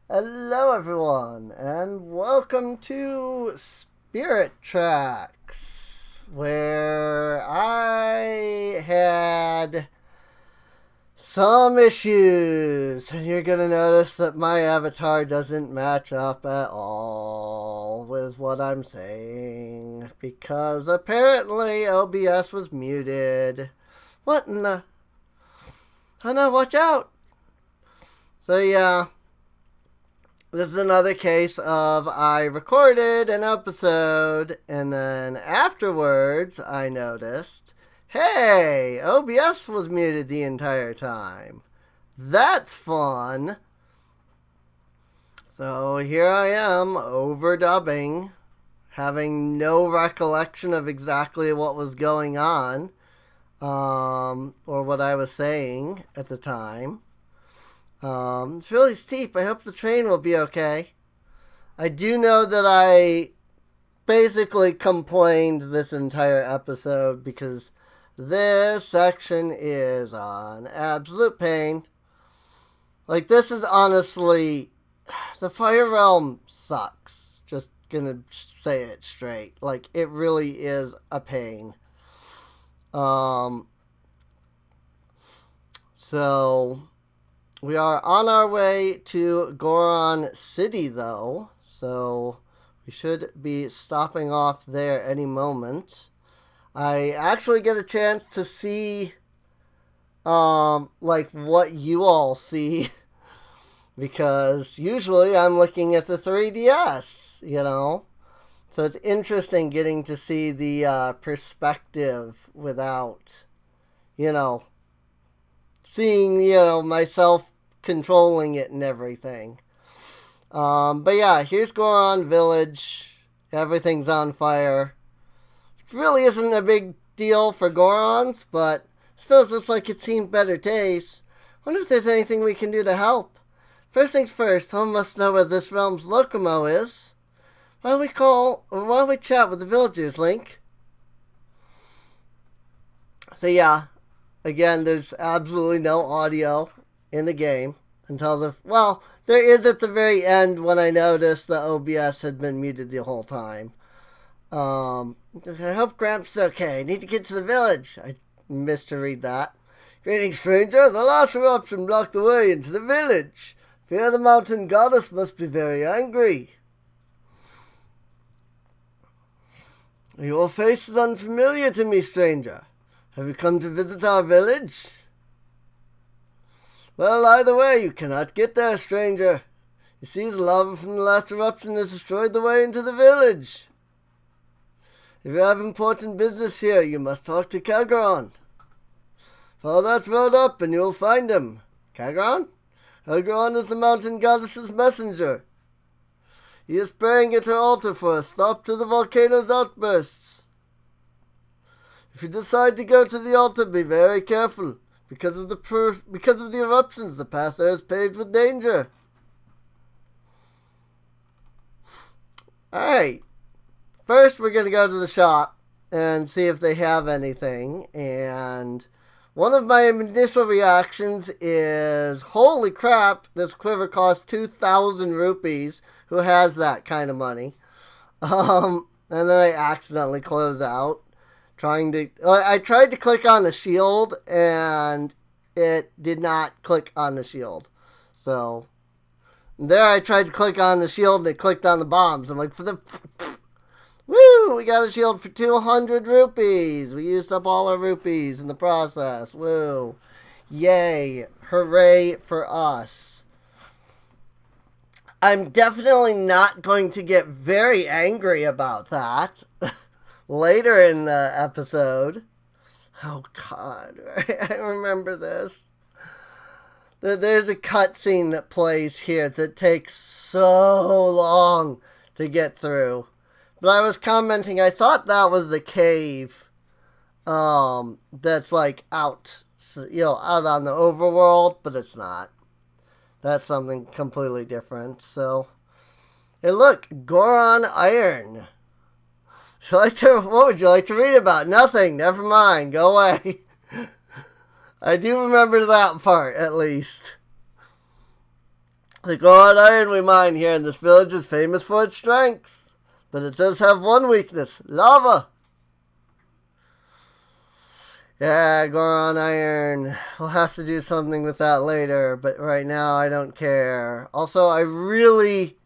Hello, everyone, and welcome to Spirit Tracks, where I had some issues, and you're gonna notice that my avatar doesn't match up at all with what I'm saying, because apparently OBS was muted. What in the... Oh no, watch out! So yeah, this is another case of I recorded an episode and then afterwards I noticed, hey, OBS was muted the entire time. That's fun. So here I am overdubbing, having no recollection of exactly what was going on, or what I was saying at the time. It's really steep. I hope the train will be okay. I do know that I basically complained this entire episode because this section is an absolute pain. Like, this is honestly... The Fire Realm sucks. Just gonna say it straight. Like, it really is a pain. So... We are on our way to Goron City, though, so we should be stopping off there any moment. I actually get a chance to see, like, what you all see, because usually I'm looking at the 3DS, you know? So it's interesting getting to see the perspective without, seeing, myself controlling it and everything. But yeah, here's Goron Village. Everything's on fire. It really isn't a big deal for Gorons, but it feels just like it's seen better days. Wonder if there's anything we can do to help. First things first, someone must know where this realm's Locomo is. Why don't we chat with the villagers, Link? So yeah, again, there's absolutely no audio in the game until there is at the very end when I noticed the OBS had been muted the whole time. I hope Gramps is okay. I need to get to the village. I missed to read that. Greetings, stranger. The last eruption blocked the way into the village. Fear the mountain goddess must be very angry. Your face is unfamiliar to me, stranger. Have you come to visit our village? Well, either way, you cannot get there, stranger. You see, the lava from the last eruption has destroyed the way into the village. If you have important business here, you must talk to Kagron. Follow that road up and you'll find him. Kagron? Kagron is the mountain goddess's messenger. He is praying at her altar for a stop to the volcano's outbursts. If you decide to go to the altar, be very careful. Because of the eruptions, the path there is paved with danger. Alright. First, we're going to go to the shop and see if they have anything. And one of my initial reactions is, holy crap, this quiver costs 2,000 rupees. Who has that kind of money? And then I accidentally close out. I tried to click on the shield and it did not click on the shield. So there I tried to click on the shield and it clicked on the bombs. I'm like, woo, we got a shield for 200 rupees. We used up all our rupees in the process. Woo. Yay. Hooray for us. I'm definitely not going to get very angry about that. Later in the episode. Oh, God. I remember this. There's a cutscene that plays here that takes so long to get through. But I was commenting, I thought that was the cave that's like out on the overworld, but it's not. That's something completely different. So, hey, look, Goron Iron. What would you like to read about? Nothing. Never mind. Go away. I do remember that part, at least. The gold iron we mine here in this village is famous for its strength, but it does have one weakness: lava. Yeah, Goron iron. We'll have to do something with that later, but right now I don't care. Also, I really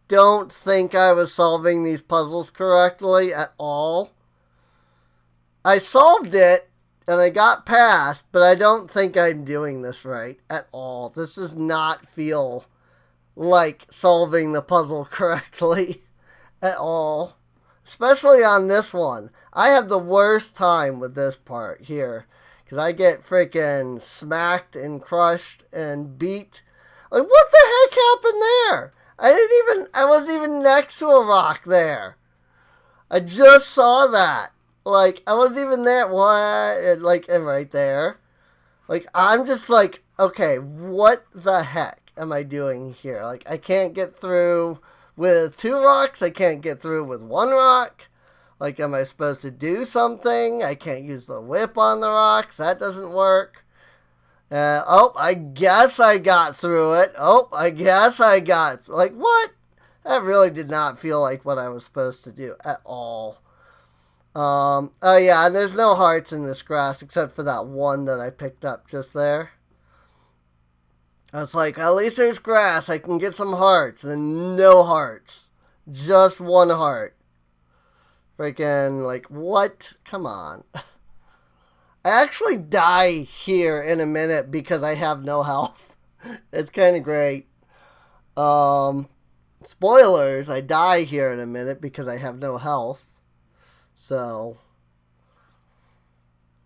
don't think I was solving these puzzles correctly at all. I solved it, and I got past, but I don't think I'm doing this right at all. This does not feel like solving the puzzle correctly at all. Especially on this one. I have the worst time with this part here. Because I get freaking smacked and crushed and beat. Like, what the heck happened there? I wasn't even next to a rock there. I just saw that. Like, I wasn't even there. What? Like, and right there. Like, I'm just like, okay, what the heck am I doing here? Like, I can't get through with 2 rocks. I can't get through with 1 rock. Like, am I supposed to do something? I can't use the whip on the rocks. That doesn't work. I guess I got through it. I guess I got... Like, what? That really did not feel like what I was supposed to do at all. Oh, yeah, and there's no hearts in this grass except for that one that I picked up just there. I was like, at least there's grass. I can get some hearts. And no hearts. Just 1 heart. Freaking, like, what? Come on. I actually die here in a minute because I have no health. It's kind of great. Spoilers, I die here in a minute because I have no health. So,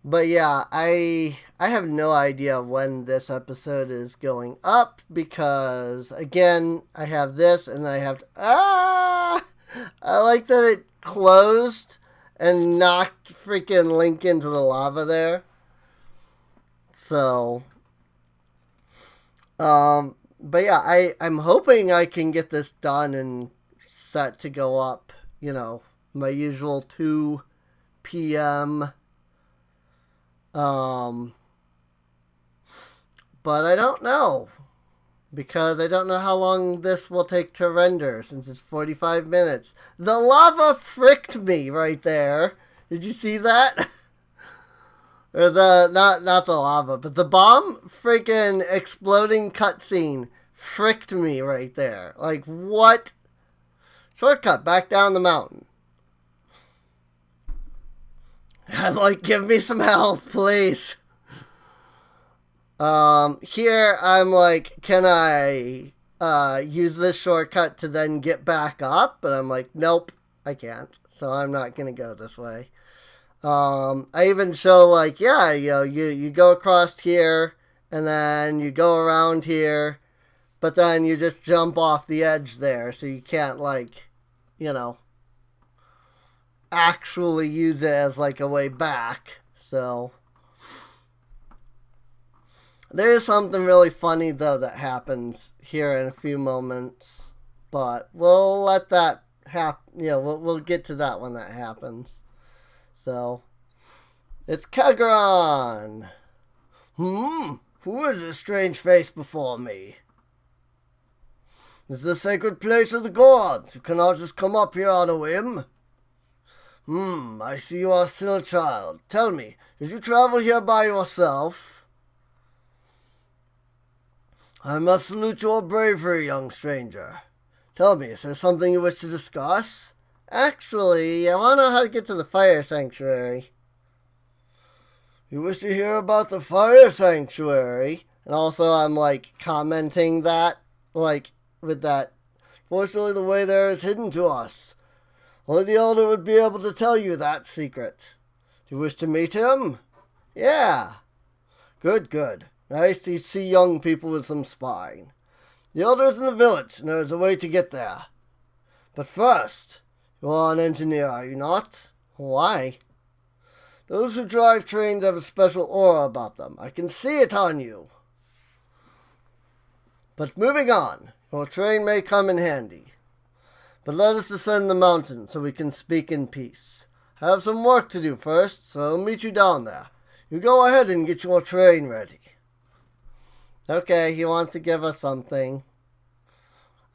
but yeah, I have no idea when this episode is going up because, again, I have this and I have to... I like that it closed and knocked freaking Link into the lava there. So, but yeah, I'm hoping I can get this done and set to go up, you know, my usual 2 p.m. But I don't know. Because I don't know how long this will take to render, since it's 45 minutes. The lava fricked me right there. Did you see that? Or not the lava, but the bomb freaking exploding cutscene fricked me right there. Like, what? Shortcut, back down the mountain. I'm like, give me some health, please. Here I'm like, can I use this shortcut to then get back up? But I'm like, nope, I can't. So I'm not gonna go this way. I even show like, yeah, you go across here and then you go around here, but then you just jump off the edge there, so you can't like, actually use it as like a way back. So there is something really funny though that happens here in a few moments, but we'll let that happen. We'll get to that when that happens. So it's Kagron. Who is this strange face before me? This is the sacred place of the gods. You cannot just come up here on a whim. I see you are still a child. Tell me, did you travel here by yourself? I must salute your bravery, young stranger. Tell me, is there something you wish to discuss? Actually, I want to know how to get to the fire sanctuary. You wish to hear about the fire sanctuary? And also, I'm like commenting that, like, with that. Fortunately, the way there is hidden to us. Only the elder would be able to tell you that secret. Do you wish to meet him? Yeah. Good. Nice to see young people with some spine. The elder is in the village, and there is a way to get there. But first, you are an engineer, are you not? Why? Those who drive trains have a special aura about them. I can see it on you. But moving on, your train may come in handy. But let us descend the mountain so we can speak in peace. I have some work to do first, so I'll meet you down there. You go ahead and get your train ready. Okay, he wants to give us something.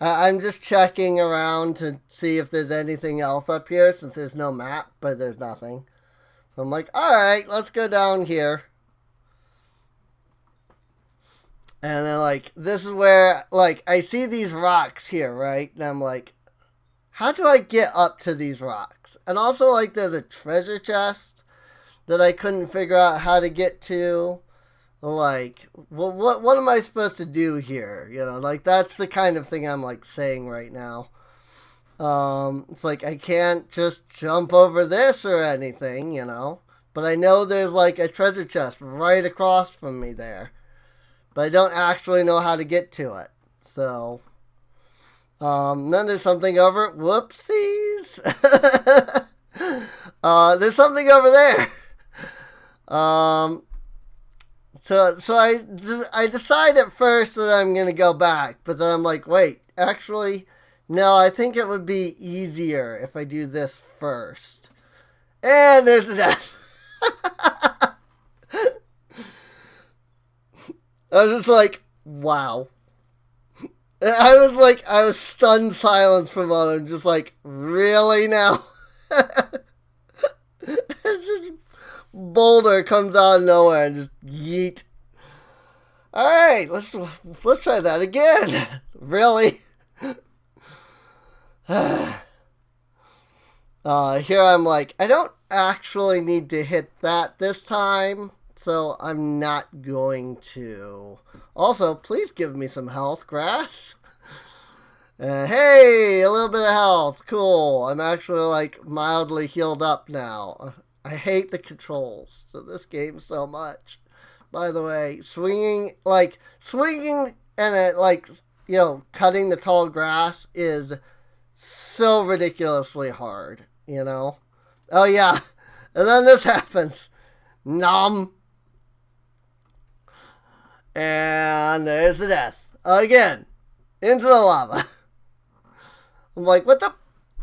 I'm just checking around to see if there's anything else up here since there's no map, but there's nothing. So I'm like, alright, let's go down here. And then, like, this is where, like, I see these rocks here, right? And I'm like, how do I get up to these rocks? And also, like, there's a treasure chest that I couldn't figure out how to get to. Like, well, what am I supposed to do here? You know, like, that's the kind of thing I'm, like, saying right now. It's like, I can't just jump over this or anything, you know. But I know there's, like, a treasure chest right across from me there. But I don't actually know how to get to it. So, then there's something over. Whoopsies. There's something over there. So I decide at first that I'm gonna go back, but then I'm like, wait, actually, no. I think it would be easier if I do this first. And there's the death. I was just like, wow. I was stunned silence for a moment. Just like, really now? It's just boulder comes out of nowhere and just yeet. Alright, let's try that again. Really? Here I'm like, I don't actually need to hit that this time. So I'm not going to. Also, please give me some health, grass. Hey, a little bit of health. Cool. I'm actually like mildly healed up now. I hate the controls to this game so much. By the way, swinging and it, like, you know, cutting the tall grass is so ridiculously hard, you know? Oh yeah. And then this happens. Nom. And there's the death. Again. Into the lava. I'm like, what the?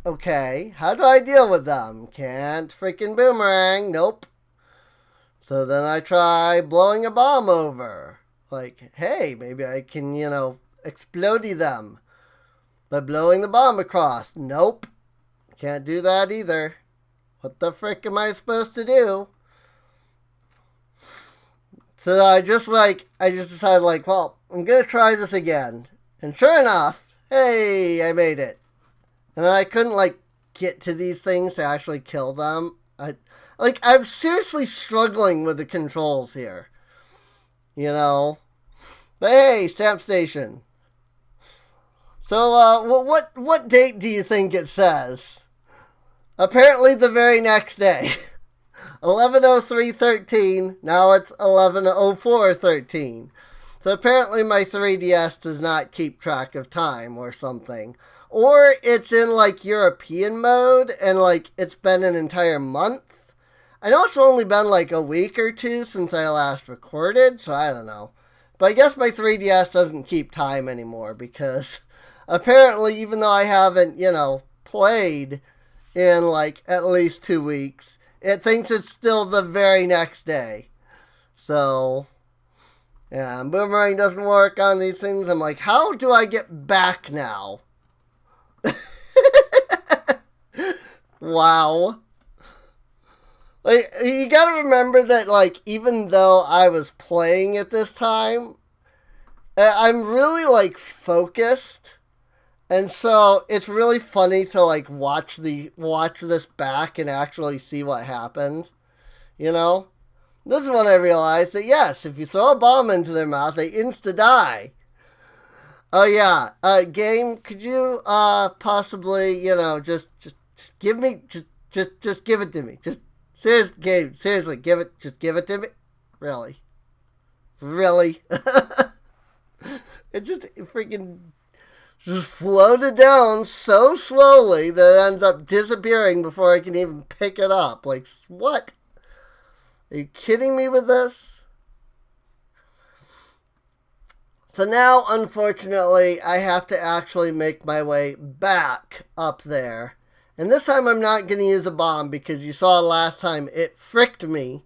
Okay, how do I deal with them? Can't freaking boomerang. Nope. So then I try blowing a bomb over. Like, hey, maybe I can, you know, explodey them by blowing the bomb across. Nope. Can't do that either. What the frick am I supposed to do? So I just decided, like, well, I'm going to try this again. And sure enough, hey, I made it. And then I couldn't, like, get to these things to actually kill them. I'm seriously struggling with the controls here. You know? But hey, stamp station. So, what date do you think it says? Apparently the very next day. 11/03/13. Now it's 11/04/13. So apparently my 3DS does not keep track of time or something. Or it's in, like, European mode and, like, it's been an entire month. I know it's only been, like, a week or two since I last recorded, so I don't know. But I guess my 3DS doesn't keep time anymore because apparently, even though I haven't, you know, played in, like, at least 2 weeks, it thinks it's still the very next day. So, yeah, boomerang doesn't work on these things. I'm like, how do I get back now? Wow. Like, you gotta remember that, like, even though I was playing at this time, I'm really, like, focused. And so it's really funny to, like, watch this back and actually see what happened. You know? This is when I realized that, yes, if you throw a bomb into their mouth, they insta-die. Oh, yeah. Game, could you, possibly, you know, just give me, just give it to me. Seriously, just give it to me. Really? It just freaking just floated down so slowly that it ends up disappearing before I can even pick it up. Like, what? Are you kidding me with this? So now, unfortunately, I have to actually make my way back up there. And this time I'm not going to use a bomb because you saw last time it fricked me.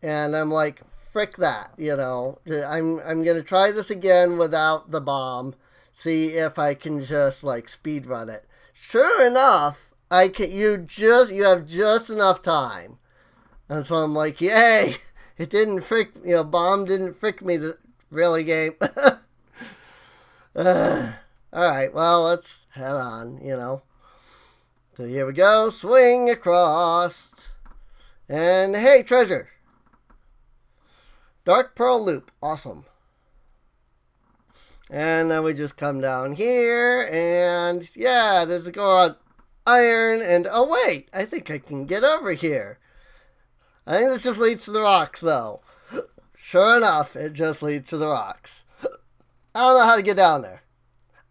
And I'm like, frick that, you know. I'm going to try this again without the bomb. see if I can just like speed run it. Sure enough, you have just enough time. And so I'm like, yay! It didn't bomb didn't frick me really game. Alright, well, let's head on, So here we go. Swing across. And hey, treasure. Dark Pearl Loop. Awesome. And then we just come down here. And yeah, there's the gold iron. And oh, wait. I think I can get over here. I think this just leads to the rocks, though. Sure enough, it just leads to the rocks. I don't know how to get down there.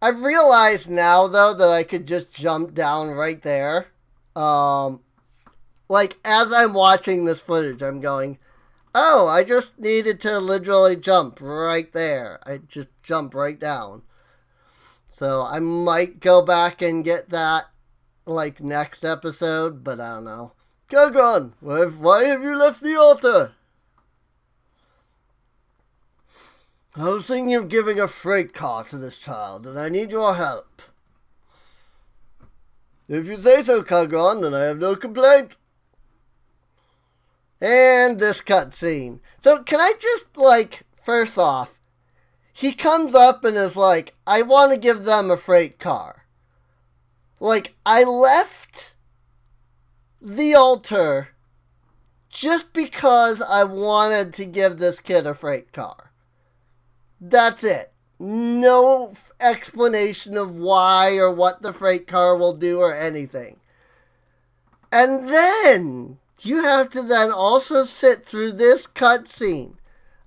I've realized now, though, that I could just jump down right there. Like, as I'm watching this footage, I'm going, oh, I just needed to literally jump right there. I just jump right down. So I might go back and get that, like, next episode, but I don't know. Kagron, why have you left the altar? I was thinking of giving a freight car to this child, and I need your help. If you say so, Kagron, then I have no complaint. And this cutscene. So, can I just, like, first off, he comes up and is like, I want to give them a freight car. Like, I left the altar just because I wanted to give this kid a freight car. That's it. No explanation of why or what the freight car will do or anything. And then you have to then also sit through this cutscene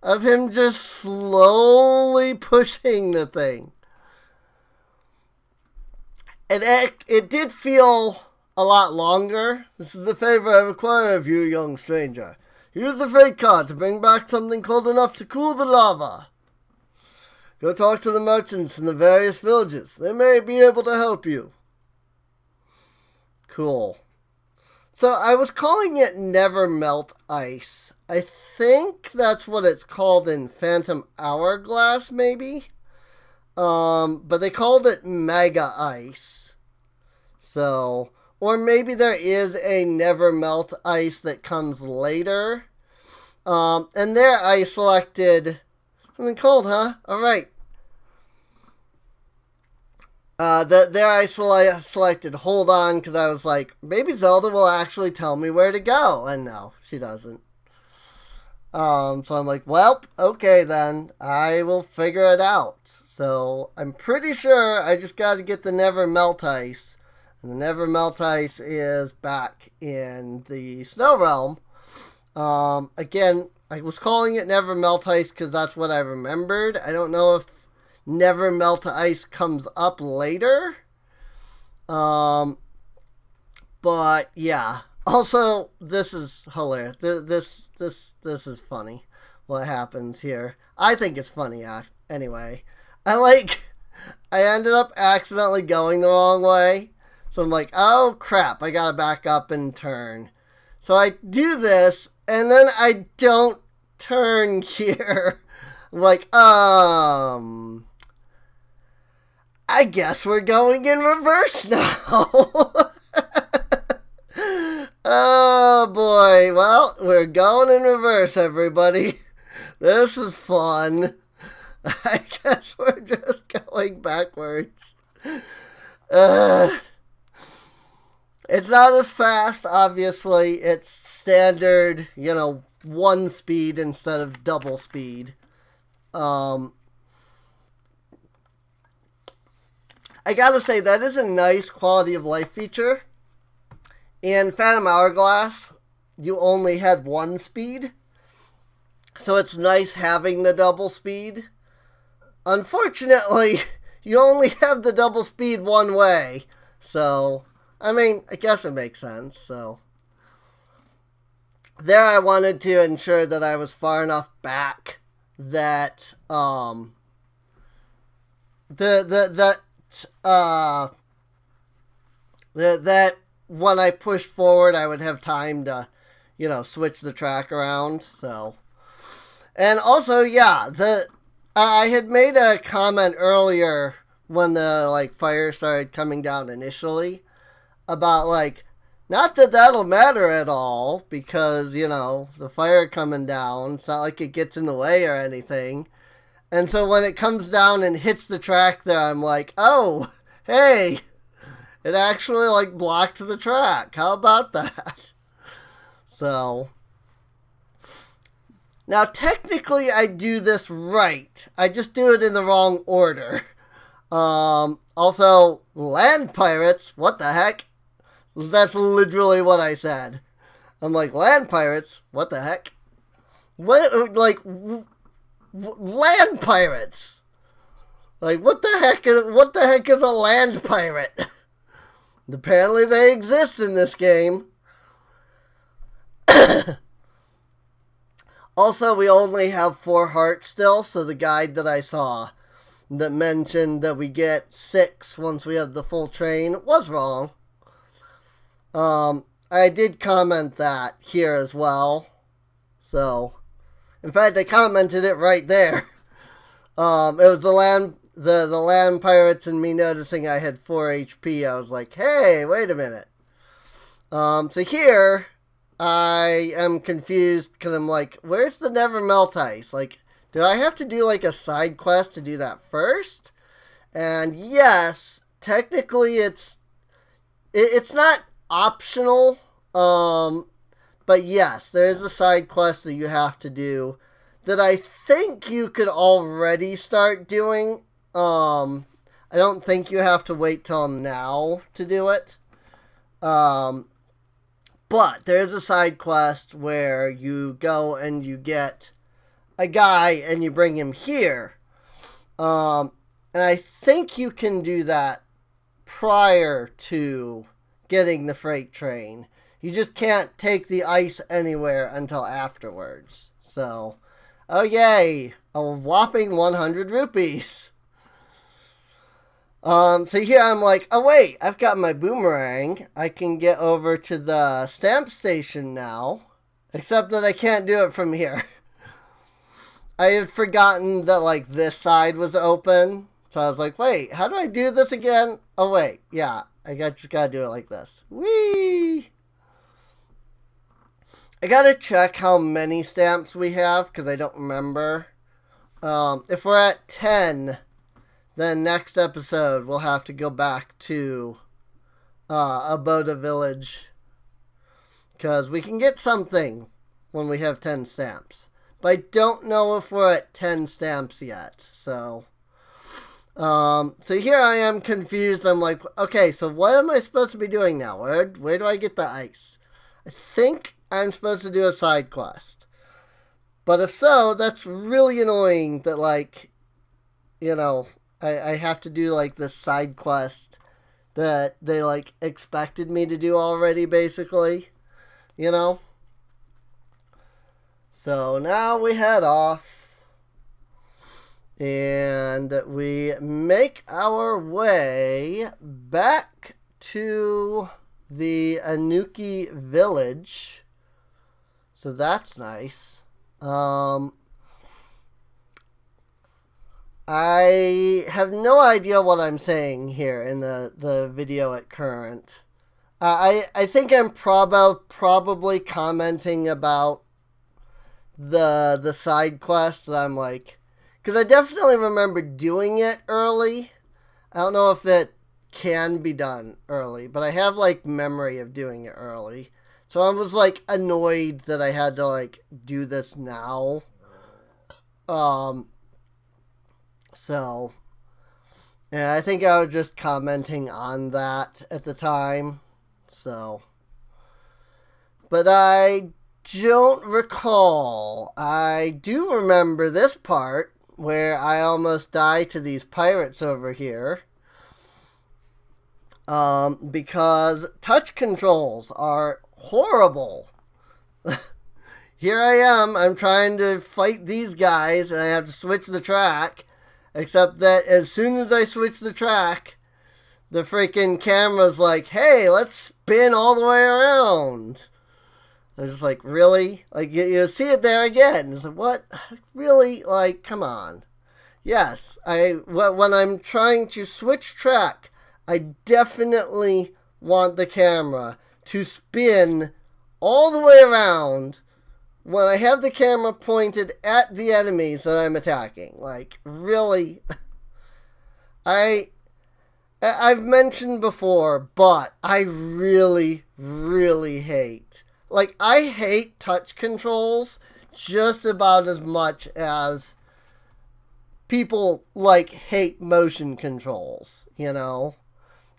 of him just slowly pushing the thing. And it did feel a lot longer. This is the favor I require of you, young stranger. Use the freight car to bring back something cold enough to cool the lava. Go talk to the merchants in the various villages. They may be able to help you. Cool. So I was calling it Never Melt Ice. I think that's what it's called in Phantom Hourglass, maybe? But they called it Mega Ice. So, or maybe there is a Never Melt Ice that comes later. And there I selected something cold, huh? Alright. There I selected Hold On, because I was like, maybe Zelda will actually tell me where to go. And no, she doesn't. So I'm like, well, okay then. I will figure it out. So I'm pretty sure I just got to get the Never Melt Ice. And the Never Melt Ice is back in the Snow Realm. Again, I was calling it Never Melt Ice because that's what I remembered. I don't know if Never Melt Ice comes up later. But yeah. Also, this is hilarious. This is funny. What happens here? I think it's funny. Anyway, I ended up accidentally going the wrong way. So I'm like, oh crap! I gotta back up and turn. So I do this, and then I don't turn here. I'm like, I guess we're going in reverse now. Oh boy, well, we're going in reverse, everybody. This is fun. I guess we're just going backwards. It's not as fast, obviously. It's standard, 1 speed instead of double speed. I gotta say, that is a nice quality of life feature. In Phantom Hourglass, you only had 1 speed. So it's nice having the double speed. Unfortunately, you only have the double speed one way. So, I mean, I guess it makes sense. So, there I wanted to ensure that I was far enough back that, that when I pushed forward, I would have time to, switch the track around. So, and also, yeah, I had made a comment earlier when the like fire started coming down initially, about like, not that that'll matter at all, because, you know, the fire coming down, it's not like it gets in the way or anything. And so when it comes down and hits the track there, I'm like, oh, hey, it actually like blocked the track. How about that? So, now technically I do this right. I just do it in the wrong order. Also, land pirates, what the heck? That's literally what I said. I'm like, land pirates? What the heck? What, like, land pirates? Like, what the heck is a land pirate? Apparently they exist in this game. Also, we only have 4 hearts still, so the guide that I saw that mentioned that we get 6 once we have the full train was wrong. I did comment that here as well. So, in fact, I commented it right there. It was the land pirates and me noticing I had 4 HP. I was like, hey, wait a minute. So here, I am confused because I'm like, where's the never melt ice? Like, do I have to do like a side quest to do that first? And yes, technically it's not optional, but yes, there is a side quest that you have to do that I think you could already start doing. I don't think you have to wait till now to do it. But there's a side quest where you go and you get a guy and you bring him here. And I think you can do that prior to getting the freight train. You just can't take the ice anywhere until afterwards. So, oh yay, a whopping 100 rupees. So here I'm like, oh wait, I've got my boomerang. I can get over to the stamp station now. Except that I can't do it from here. I had forgotten that like this side was open. So I was like, wait, how do I do this again? Oh wait, yeah. Just gotta do it like this. Whee! I gotta check how many stamps we have, because I don't remember. If we're at 10, then next episode we'll have to go back to Aboda Village. Because we can get something when we have 10 stamps. But I don't know if we're at 10 stamps yet, so... So here I am confused. I'm like, okay, so what am I supposed to be doing now? Where do I get the ice? I think I'm supposed to do a side quest. But if so, that's really annoying that, like, you know, I have to do, like, this side quest that they, like, expected me to do already, basically. You know? So now we head off. And we make our way back to the Anuki village. So that's nice. I have no idea what I'm saying here in the video at current. I think I'm probably commenting about the side quest that I'm like... Because I definitely remember doing it early. I don't know if it can be done early, but I have, like, memory of doing it early. So I was, like, annoyed that I had to, like, do this now. So, yeah, I think I was just commenting on that at the time. So, but I don't recall. I do remember this part where I almost die to these pirates over here. Because touch controls are horrible. Here I am, I'm trying to fight these guys, and I have to switch the track. Except that as soon as I switch the track, the freaking camera's like, hey, let's spin all the way around. I was just like, really? Like, you see it there again. It's like, what? Really? Like, come on. Yes, when I'm trying to switch track, I definitely want the camera to spin all the way around when I have the camera pointed at the enemies that I'm attacking. Like, really, I've mentioned before, but I really, really hate. Like, I hate touch controls just about as much as people, like, hate motion controls, you know?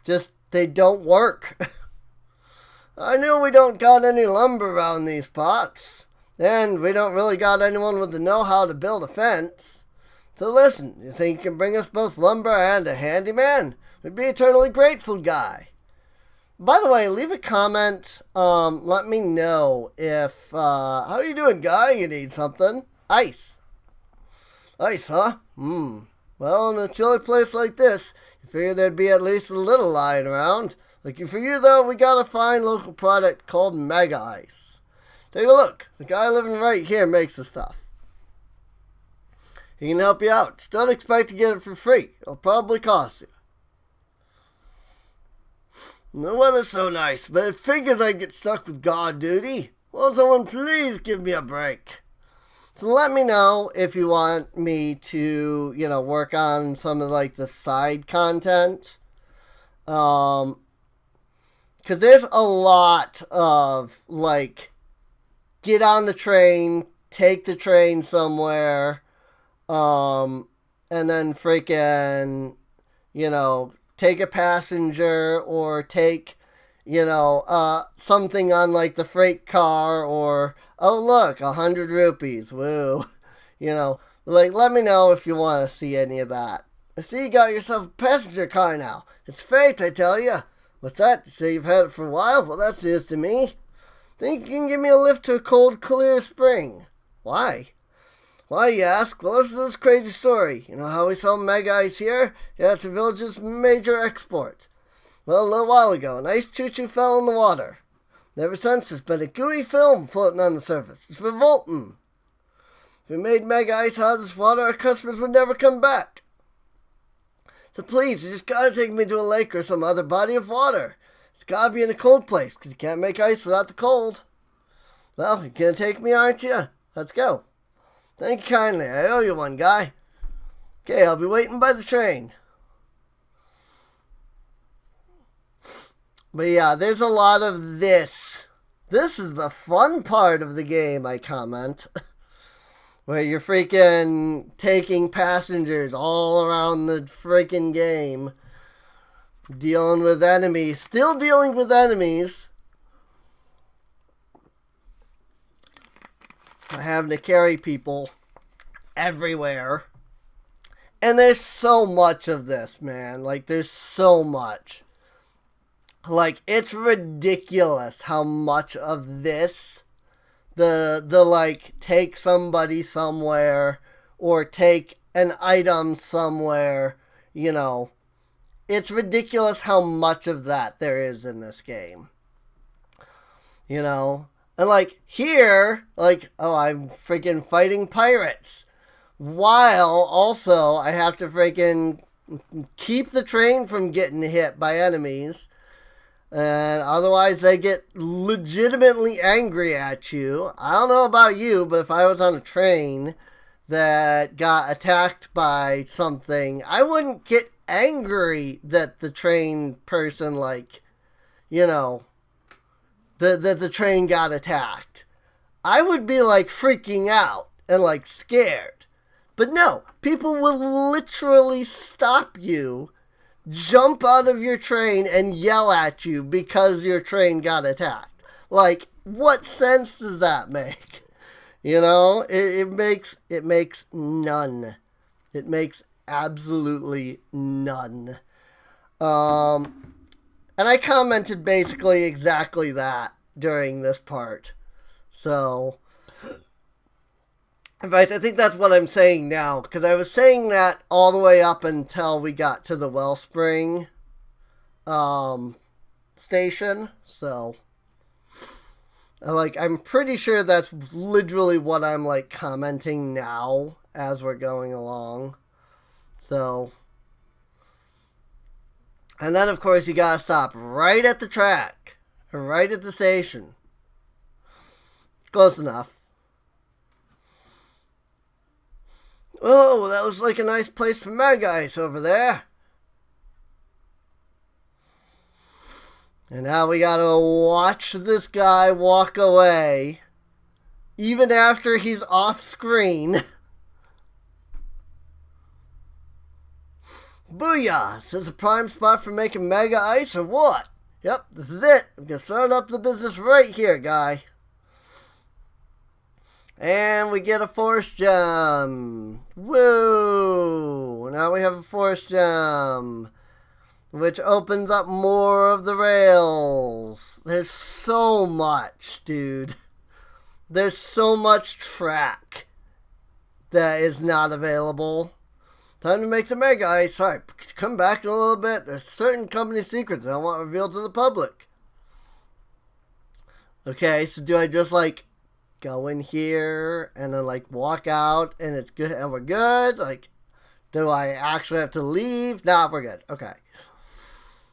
Just, they don't work. I know we don't got any lumber around these parts, and we don't really got anyone with the know-how to build a fence. So listen, you think you can bring us both lumber and a handyman? We'd be eternally grateful, guy. By the way, leave a comment. Let me know if, how you doing, guy? You need something? Ice. Ice, huh? Well, in a chilly place like this, you figure there'd be at least a little lying around. Lucky for you, though, we got a fine local product called Mega Ice. Take a look. The guy living right here makes the stuff. He can help you out. Just don't expect to get it for free. It'll probably cost you. The weather's so nice, but it figures I get stuck with guard duty. Won't someone please give me a break? So let me know if you want me to, work on some of, like, the side content. Because there's a lot of, like, get on the train, take the train somewhere, and then freaking, take a passenger or take, something on, like, the freight car or, oh, look, 100 rupees, woo. Let me know if you want to see any of that. I see you got yourself a passenger car now. It's fate, I tell you. What's that? You say you've had it for a while? Well, that's news to me. Think you can give me a lift to a cold, clear spring? Why? Why, you ask? Well, listen to this crazy story. You know how we sell Mega Ice here? Yeah, it's a village's major export. Well, a little while ago, an ice choo-choo fell in the water. Ever since, there's been a gooey film floating on the surface. It's revolting. If we made Mega Ice out of this water, our customers would never come back. So please, you just gotta take me to a lake or some other body of water. It's gotta be in a cold place, because you can't make ice without the cold. Well, you're gonna take me, aren't you? Let's go. Thank you kindly. I owe you one, guy. Okay, I'll be waiting by the train. But yeah, there's a lot of this. This is the fun part of the game, I comment. Where you're freaking taking passengers all around the freaking game. Dealing with enemies. Still dealing with enemies. Having to carry people everywhere. And there's so much of this, man. Like, there's so much. Like, it's ridiculous how much of this, the like, take somebody somewhere, or take an item somewhere, it's ridiculous how much of that there is in this game. And, like, here, like, oh, I'm freaking fighting pirates. While, also, I have to freaking keep the train from getting hit by enemies. And otherwise they get legitimately angry at you. I don't know about you, but if I was on a train that got attacked by something, I wouldn't get angry that the train person, like, that the train got attacked. I would be, like, freaking out and, like, scared. But no, people will literally stop you, jump out of your train, and yell at you because your train got attacked. Like, what sense does that make? It makes none. It makes absolutely none. And I commented basically exactly that during this part. So, in fact, I think that's what I'm saying now, because I was saying that all the way up until we got to the Wellspring station. So, I'm pretty sure that's literally what I'm, commenting now as we're going along. So, and then of course you gotta stop right at the track, or right at the station. Close enough. Oh, that was like a nice place for Mega Ice over there. And now we gotta watch this guy walk away, even after he's off screen. Booyah! Is this a prime spot for making Mega Ice or what? Yep, this is it. I'm gonna start up the business right here, guy. And we get a force gem. Woo! Now we have a force gem, which opens up more of the rails. There's so much, dude. There's so much track that is not available. Time to make the Mega Ice. Alright, come back in a little bit. There's certain company secrets I don't want revealed to the public. Okay, so do I just like go in here and then like walk out and it's good and we're good? Like, do I actually have to leave? Nah, we're good. Okay.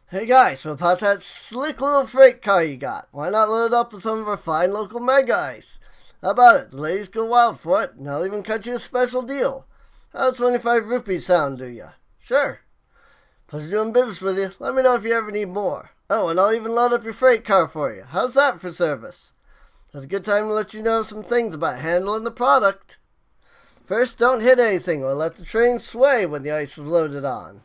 Hey guys, so about that slick little freight car you got, why not load it up with some of our fine local Mega Ice? How about it? The ladies go wild for it, and I'll even cut you a special deal. How's 25 rupees sound to you? Sure. Pleasure doing business with you. Let me know if you ever need more. Oh, and I'll even load up your freight car for you. How's that for service? That's a good time to let you know some things about handling the product. First, don't hit anything or let the train sway when the ice is loaded on.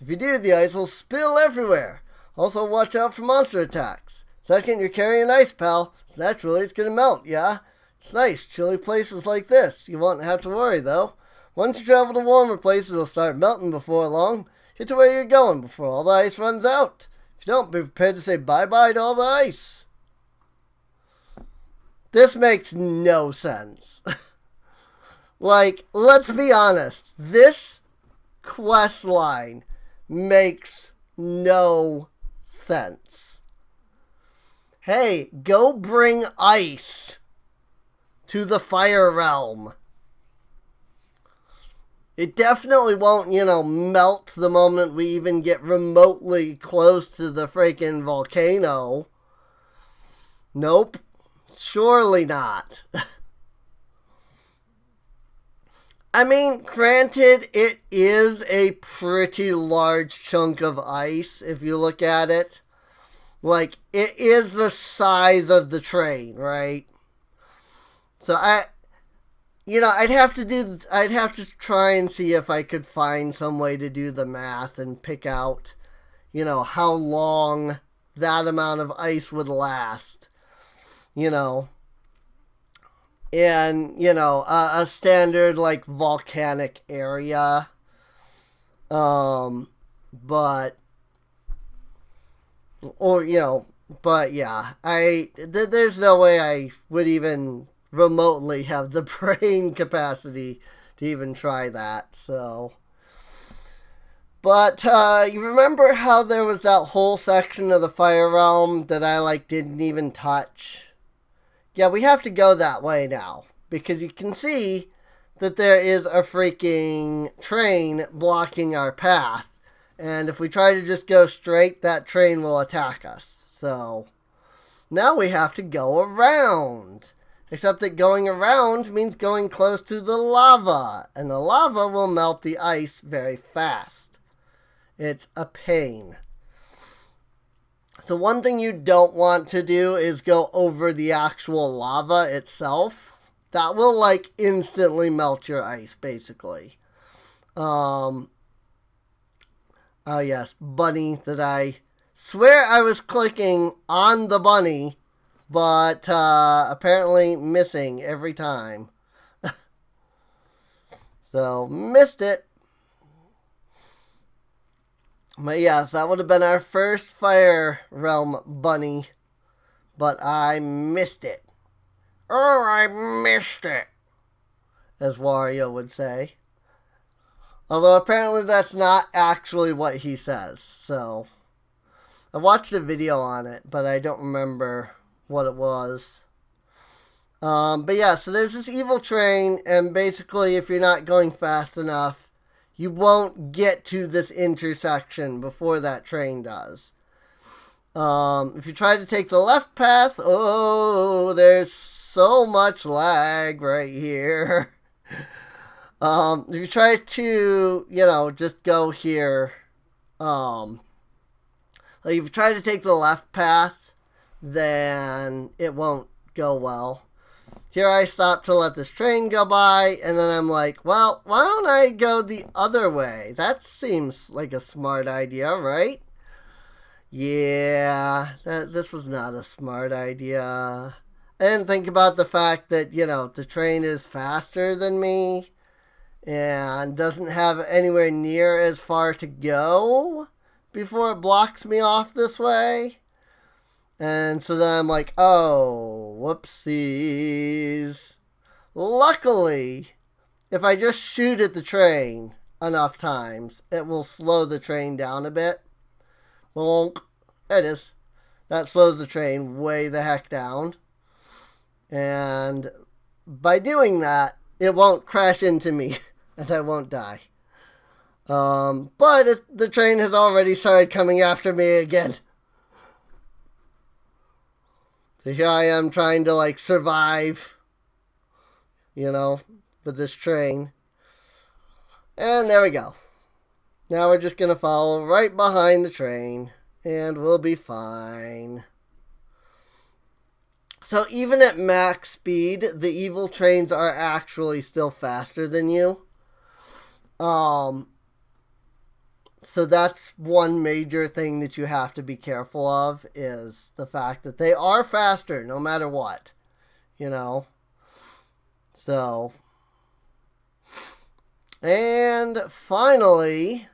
If you do, the ice will spill everywhere. Also, watch out for monster attacks. Second, you're carrying ice, pal. So naturally, it's gonna melt, yeah? It's nice, chilly places like this. You won't have to worry, though. Once you travel to warmer places, it'll start melting before long. Get to where you're going before all the ice runs out. If you don't, be prepared to say bye-bye to all the ice. This makes no sense. Like, let's be honest. This quest line makes no sense. Hey, go bring ice to the Fire Realm. It definitely won't, melt the moment we even get remotely close to the freaking volcano. Nope. Surely not. I mean, granted, it is a pretty large chunk of ice if you look at it. Like, it is the size of the train, right? So I'd have to try and see if I could find some way to do the math and pick out, how long that amount of ice would last, in, a standard, like, volcanic area. But yeah, there's no way I would even remotely have the brain capacity to even try that, so. But, you remember how there was that whole section of the Fire Realm that I, didn't even touch? Yeah, we have to go that way now, because you can see that there is a freaking train blocking our path, and if we try to just go straight, that train will attack us. So, now we have to go around. Except that going around means going close to the lava, and the lava will melt the ice very fast. It's a pain. So one thing you don't want to do is go over the actual lava itself. That will, instantly melt your ice, basically. Oh yes, bunny that I swear I was clicking on the bunny, but apparently missing every time. So, missed it. But yes, that would have been our first Fire Realm bunny, but I missed it. Oh, I missed it, as Wario would say. Although apparently that's not actually what he says, so. I watched a video on it, but I don't remember what it was. But yeah, so there's this evil train, and basically if you're not going fast enough, you won't get to this intersection before that train does. If you try to take the left path, oh, there's so much lag right here. If you try to, just go here, like if you try to take the left path, then it won't go well. Here I stop to let this train go by, and then I'm like, well, why don't I go the other way? That seems like a smart idea, right? Yeah, this was not a smart idea. I didn't think about the fact that, the train is faster than me and doesn't have anywhere near as far to go before it blocks me off this way. And so then I'm like, oh, whoopsies. Luckily, if I just shoot at the train enough times, it will slow the train down a bit. Bonk. There it is. That slows the train way the heck down. And by doing that, it won't crash into me and I won't die. But the train has already started coming after me again. So here I am trying to survive, with this train. And there we go. Now we're just going to follow right behind the train and we'll be fine. So even at max speed, the evil trains are actually still faster than you. So that's one major thing that you have to be careful of, is the fact that they are faster no matter what, So, and finally,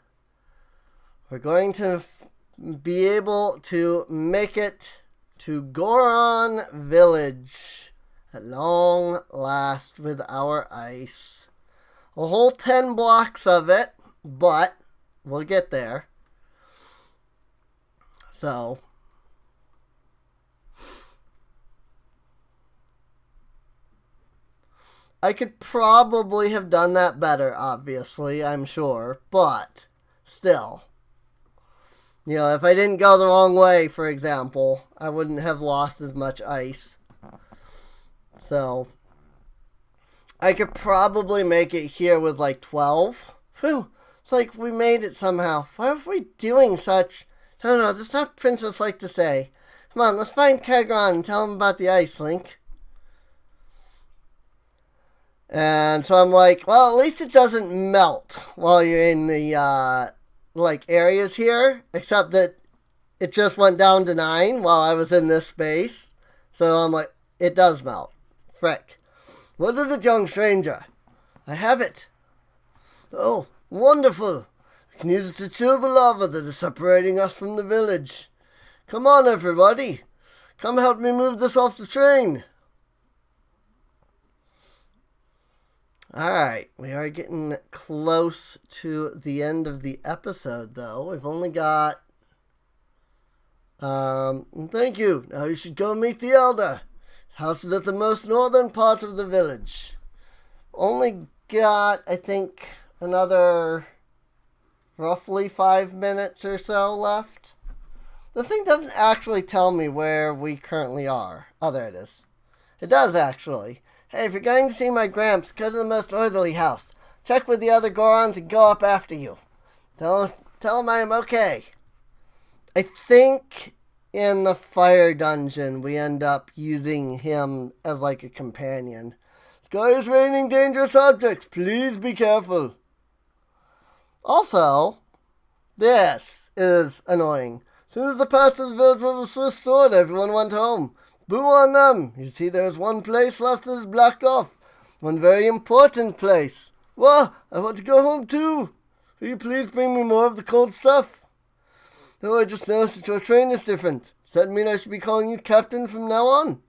we're going to be able to make it to Goron Village at long last with our ice. A whole 10 blocks of it, but we'll get there. So, I could probably have done that better, obviously, I'm sure, but still. If I didn't go the wrong way, for example, I wouldn't have lost as much ice. So, I could probably make it here with 12. Whew. It's like we made it somehow. Why are we doing such... No, that's not Princess like to say. Come on, let's find Kagron and tell him about the ice, Link. And so I'm like, well, at least it doesn't melt while you're in the, areas here. Except that it just went down to 9 while I was in this space. So I'm like, it does melt. Frick. What is it, young stranger? I have it. Oh, wonderful. We can use it to chill the lava that is separating us from the village. Come on, everybody. Come help me move this off the train. Alright, we are getting close to the end of the episode, though. We've only got... thank you. Now you should go meet the Elder. His house is at the most northern part of the village. Only got, I think, another roughly 5 minutes or so left. This thing doesn't actually tell me where we currently are. Oh, there it is. It does, actually. Hey, if you're going to see my Gramps, go to the most orderly house. Check with the other Gorons and go up after you. Tell him I am okay. I think in the fire dungeon we end up using him as a companion. Sky is raining dangerous objects. Please be careful. Also, this is annoying. As soon as the path to the village was restored, everyone went home. Boo on them! You see, there's one place left that is blocked off. One very important place. Whoa, I want to go home too. Will you please bring me more of the cold stuff? No, I just noticed that your train is different. Does that mean I should be calling you Captain from now on?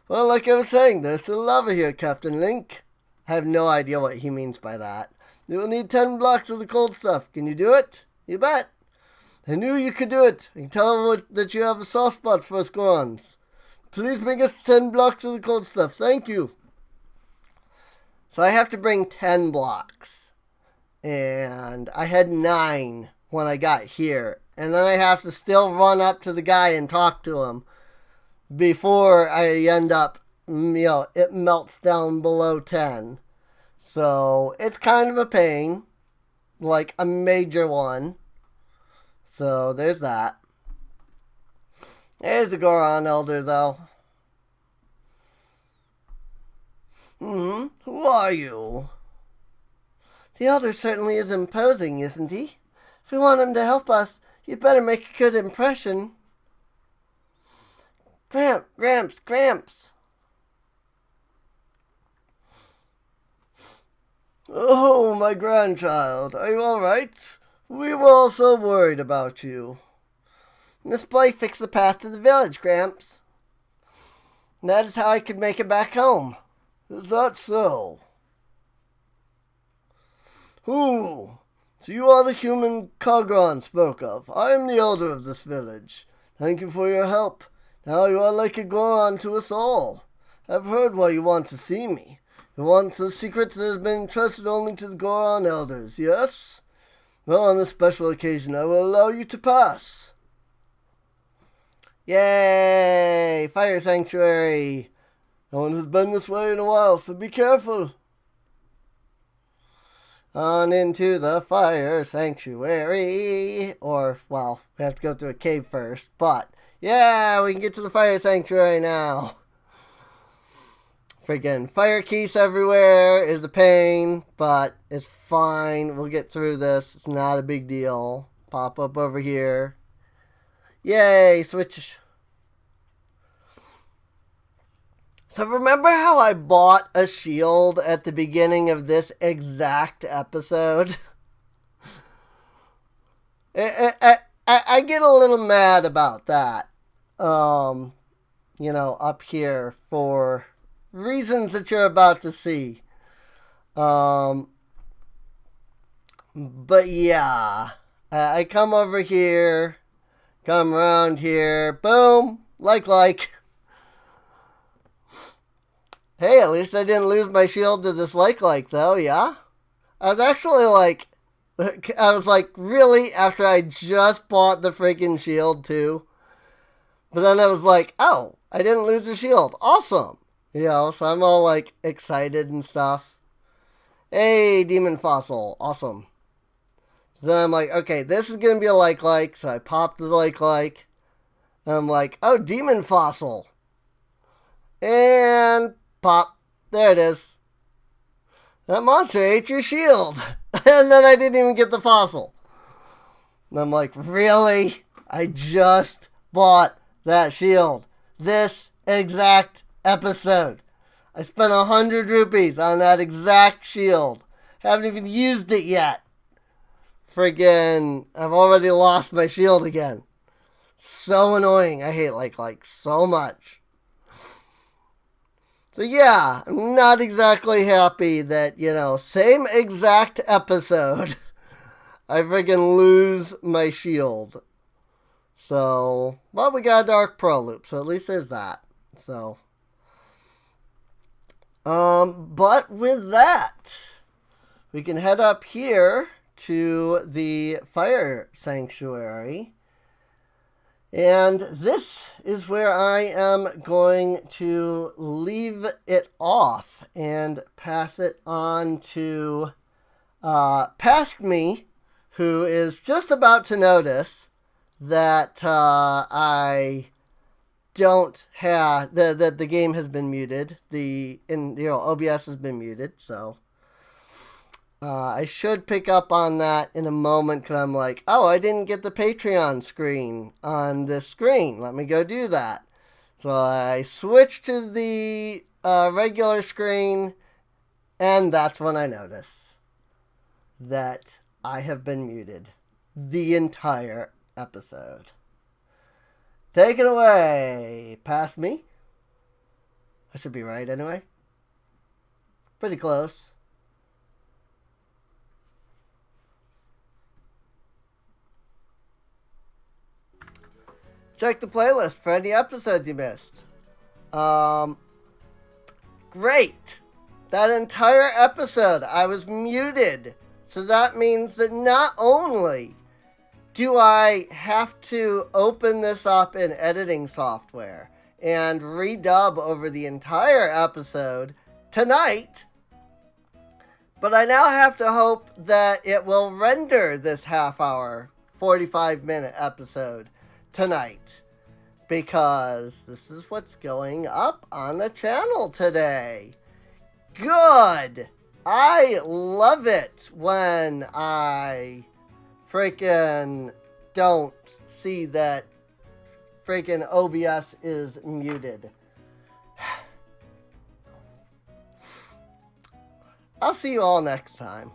Well, like I was saying, there's still lava here, Captain Link. I have no idea what he means by that. You will need 10 blocks of the cold stuff. Can you do it? You bet. I knew you could do it. I can tell that you have a soft spot for us Gorons. Please bring us 10 blocks of the cold stuff. Thank you. So I have to bring 10 blocks. And I had 9 when I got here. And then I have to still run up to the guy and talk to him before I end up, it melts down below 10. So it's kind of a pain, like a major one. So there's that. There's the Goron Elder, though. Who are you? The Elder certainly is imposing, isn't he? If we want him to help us, you'd better make a good impression. Gramps. Oh, my grandchild, are you all right? We were all so worried about you. This boy fixed the path to the village, Gramps. That is how I could make it back home. Is that so? Who? So you are the human Kagron spoke of. I am the elder of this village. Thank you for your help. Now you are like a Goron to us all. I've heard why you want to see me. You want the secret that has been entrusted only to the Goron elders, yes? Well, on this special occasion, I will allow you to pass. Yay! Fire Sanctuary! No one has been this way in a while, so be careful. On into the Fire Sanctuary. Or, well, we have to go through a cave first, but yeah, we can get to the Fire Sanctuary now. Friggin' fire keys everywhere is a pain, but it's fine. We'll get through this. It's not a big deal. Pop up over here. Yay, switch. So remember how I bought a shield at the beginning of this exact episode? I get a little mad about that. Up here for reasons that you're about to see. But yeah, I come over here, come around here, boom, like. Hey, at least I didn't lose my shield to this like though, yeah? I was actually really? After I just bought the freaking shield too? But then I was like, oh, I didn't lose the shield. Awesome. So I'm all excited and stuff. Hey, Demon Fossil. Awesome. So then I'm like, okay, this is going to be a like. So I popped the like. And I'm like, oh, Demon Fossil. And pop. There it is. That monster ate your shield. And then I didn't even get the fossil. And I'm like, really? I just bought that shield. This exact episode. I spent 100 rupees on that exact shield. Haven't even used it yet. Friggin', I've already lost my shield again. So annoying. I hate like so much. So yeah, I'm not exactly happy that, same exact episode, I friggin' lose my shield. So, well, we got a Dark Pro Loop, so at least there's that. So, but with that, we can head up here to the Fire Sanctuary. And this is where I am going to leave it off and pass it on to past me, who is just about to notice that I don't have that the game has been muted. OBS has been muted, so I should pick up on that in a moment, because I'm like, oh, I didn't get the Patreon screen on this screen. Let me go do that. So I switched to the regular screen, and that's when I notice that I have been muted the entire episode. Take it away, past me. I should be right anyway. Pretty close. Check the playlist for any episodes you missed. Great. That entire episode, I was muted. So that means that not only do I have to open this up in editing software and redub over the entire episode tonight, but I now have to hope that it will render this half-hour, 45-minute episode tonight, because this is what's going up on the channel today. Good! I love it when I freaking don't see that freaking OBS is muted. I'll see you all next time.